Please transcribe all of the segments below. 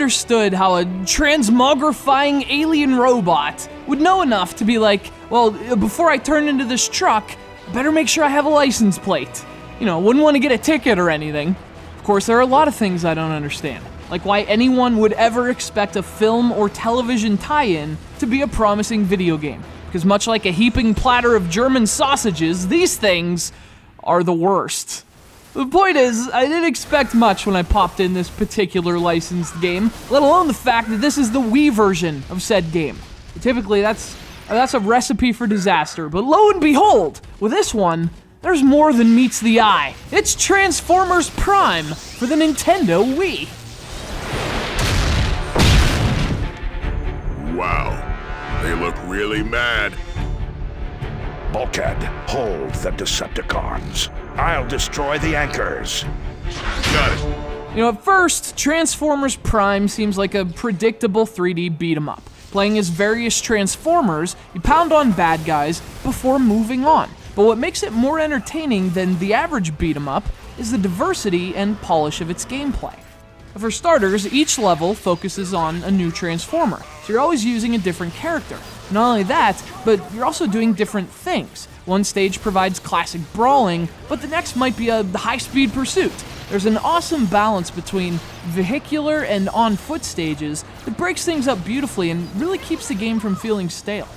understood how a transmogrifying alien robot would know enough to be like, well, before I turn into this truck, I better make sure I have a license plate. You know, wouldn't want to get a ticket or anything. Of course, there are a lot of things I don't understand, like why anyone would ever expect a film or television tie-in to be a promising video game. Because much like a heaping platter of German sausages, these things are the worst. The point is, I didn't expect much when I popped in this particular licensed game, let alone the fact that this is the Wii version of said game. Typically, that's a recipe for disaster, but lo and behold, with this one, there's more than meets the eye. It's Transformers Prime for the Nintendo Wii. Wow, they look really mad. Bulkhead, hold the Decepticons. I'll destroy the anchors. Got it. You know, at first, Transformers Prime seems like a predictable 3D beat-em-up. Playing as various Transformers, you pound on bad guys before moving on. But what makes it more entertaining than the average beat-em-up is the diversity and polish of its gameplay. For starters, each level focuses on a new Transformer, so you're always using a different character. Not only that, but you're also doing different things. One stage provides classic brawling, but the next might be a high-speed pursuit. There's an awesome balance between vehicular and on-foot stages that breaks things up beautifully and really keeps the game from feeling stale.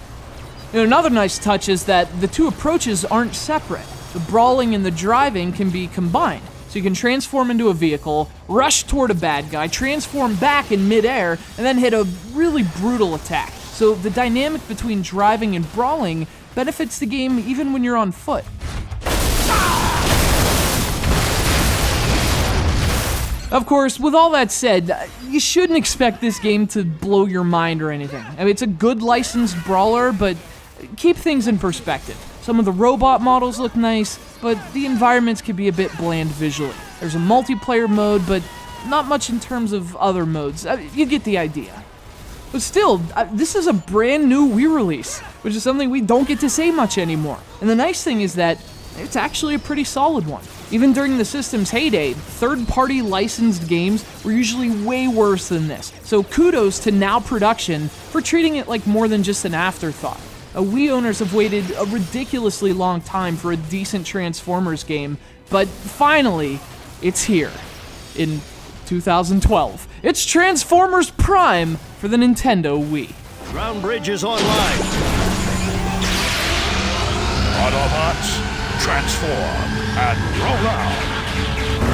You know, another nice touch is that the two approaches aren't separate. The brawling and the driving can be combined. So you can transform into a vehicle, rush toward a bad guy, transform back in midair, and then hit a really brutal attack. So the dynamic between driving and brawling benefits the game even when you're on foot. Of course, with all that said, you shouldn't expect this game to blow your mind or anything. I mean, it's a good licensed brawler, but keep things in perspective. Some of the robot models look nice, but the environments can be a bit bland visually. There's a multiplayer mode, but not much in terms of other modes. You get the idea. But still, this is a brand new Wii release, which is something we don't get to say much anymore. And the nice thing is that it's actually a pretty solid one. Even during the system's heyday, third-party licensed games were usually way worse than this. So kudos to Now Production for treating it like more than just an afterthought. Wii owners have waited a ridiculously long time for a decent Transformers game, but finally, it's here. In 2012. It's Transformers Prime for the Nintendo Wii. Ground bridge is online. Autobots, transform and roll out.